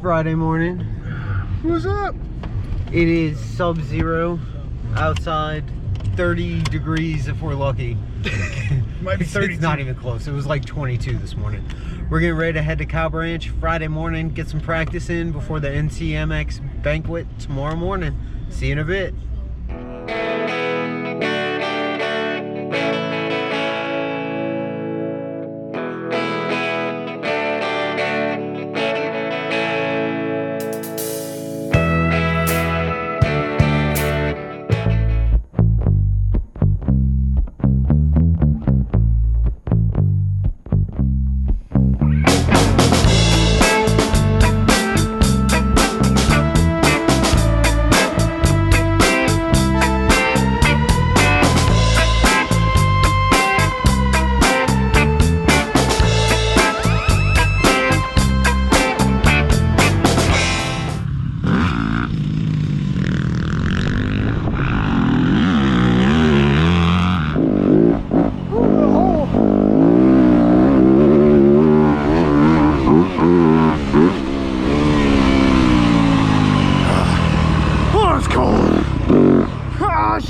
Friday morning. What's up? It is sub-zero outside, 30 degrees if we're lucky. Might be 32. It's not even close. It was like 22 this morning. We're getting ready to head to CowBranch Friday morning, get some practice in before the NCMX banquet tomorrow morning. See you in a bit.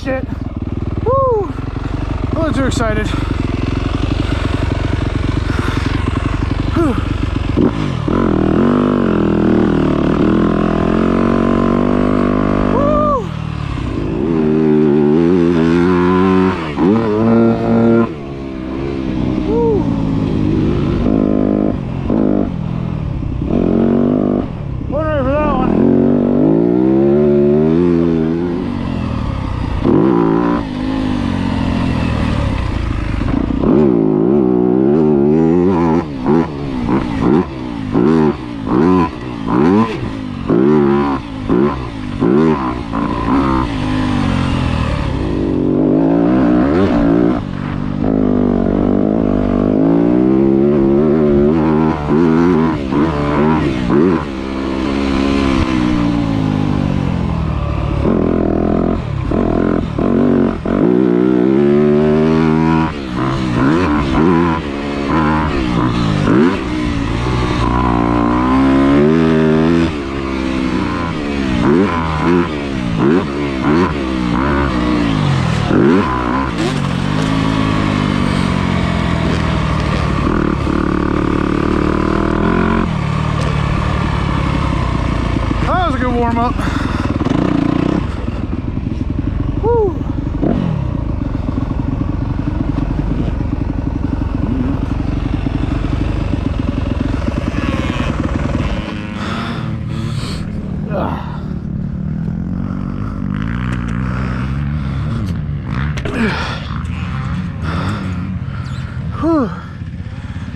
Shit. Woo. A little too excited. Whew. That was a good warm up. Woo.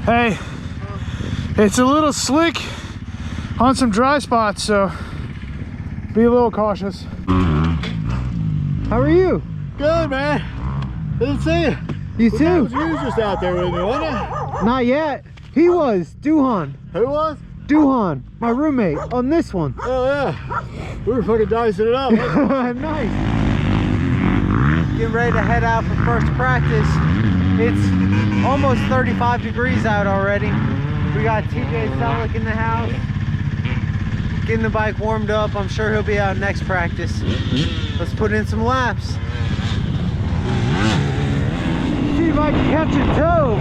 Hey, it's a little slick on some dry spots, so be a little cautious. How are you? Good, man. Didn't see you. You too? You was just out there with me, wasn't you? Not yet. He was. Duhan. Who was? Duhan, my roommate, on this one. Oh, yeah. We were fucking dicing it up. Nice. Getting ready to head out for first practice. It's almost 35 degrees out already. We got TJ Selleck in the house. Getting the bike warmed up. I'm sure he'll be out next practice. Let's put in some laps. See if I can catch a toe.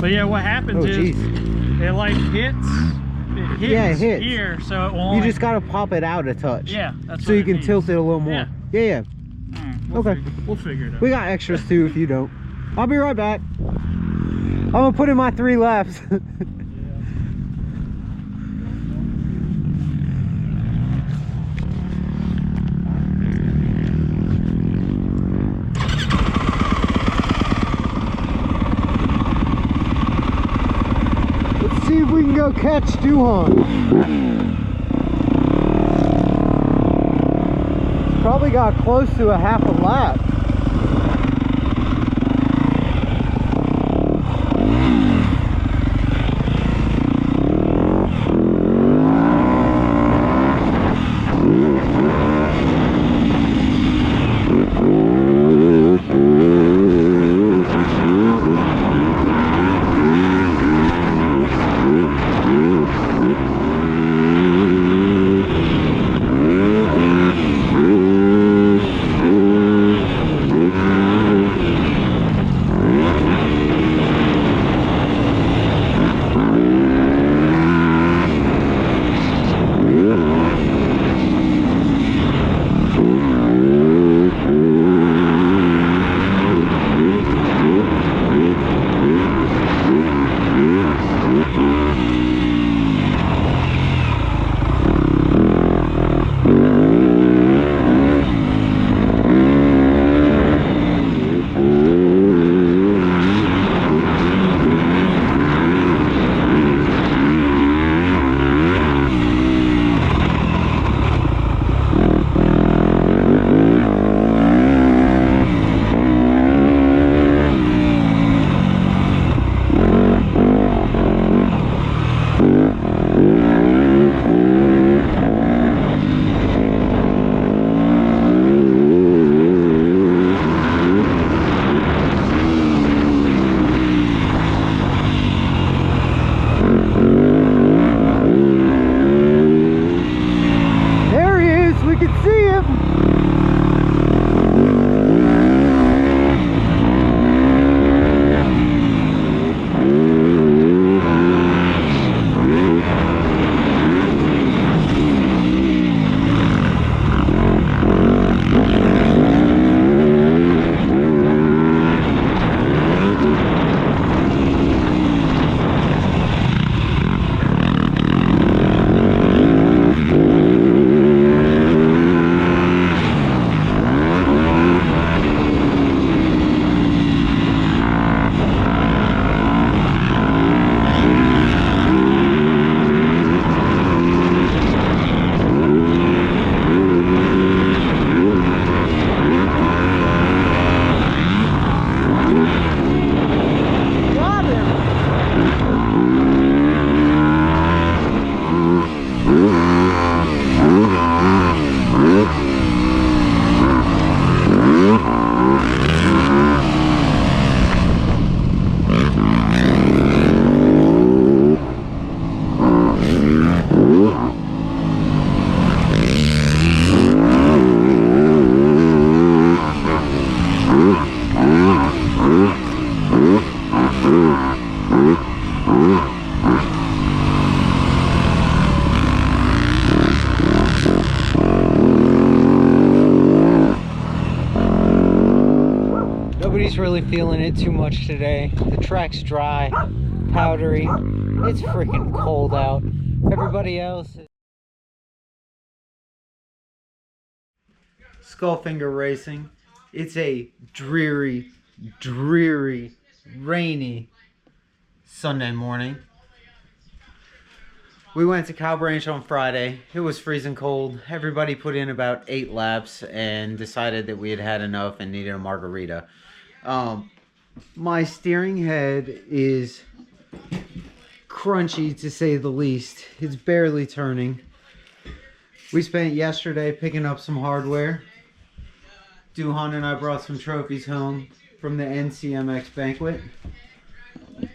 But yeah, what happens is geez. it like hits. Yeah, it hits. Here, so it won't. You just gotta pop it out a touch. Yeah, that's so what you it can needs. tilt it a little more. Yeah. Yeah. Okay. We'll figure it out. We got extras too if you don't. I'll be right back. I'm gonna put in my 3 laps. Let's see if we can go catch Duhan. Probably got close to a half a lap. Nobody's really feeling it too much today. The track's dry, powdery. It's freaking cold out. Everybody else is Skullfinger Racing. It's a dreary, rainy Sunday morning. We went to CowBranch on Friday. It was freezing cold. Everybody put in about 8 laps and decided that we had had enough and needed a margarita. My steering head is crunchy to say the least. It's barely turning. We spent yesterday picking up some hardware. Duhan and I brought some trophies home from the NCMX banquet.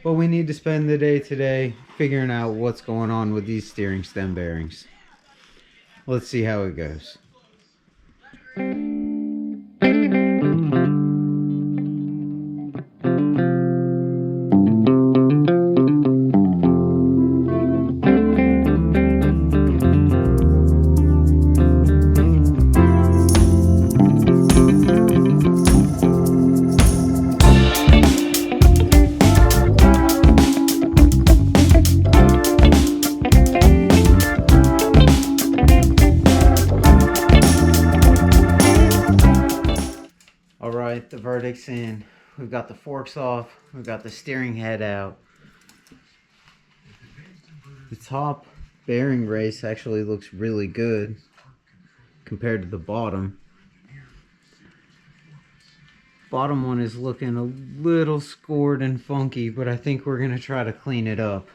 But we need to spend the day today figuring out what's going on with these steering stem bearings. Let's see how it goes. brakes in. We've got the forks off. We've got the steering head out. The top bearing race actually looks really good compared to the bottom. Bottom one is looking a little scored and funky, but I think we're gonna try to clean it up.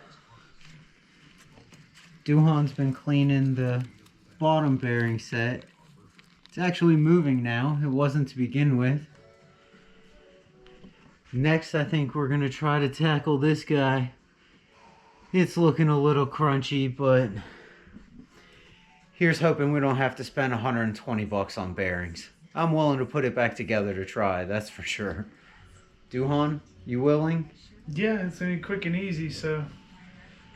Duhan's been cleaning the bottom bearing set. It's actually moving now. It wasn't to begin with. Next, I think we're gonna try to tackle this guy. It's looking a little crunchy, but here's hoping we don't have to spend 120 bucks on bearings. I'm willing to put it back together to try, that's for sure. Duhan, you willing? Yeah, it's gonna be quick and easy, so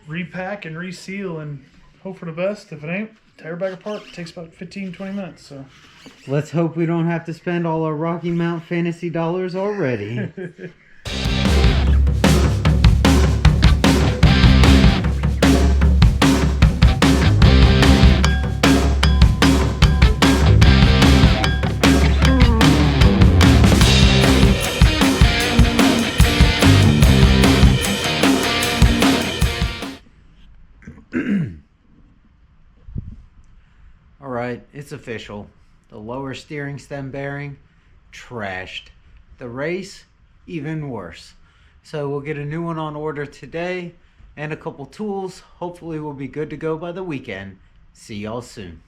repack and reseal and hope for the best. If it ain't, tear it back apart. It takes about 15-20 minutes, so. Let's hope we don't have to spend all our Rocky Mount fantasy dollars already. Alright, it's official. The lower steering stem bearing, trashed. The race, even worse. So we'll get a new one on order today and a couple tools. Hopefully we'll be good to go by the weekend. See y'all soon.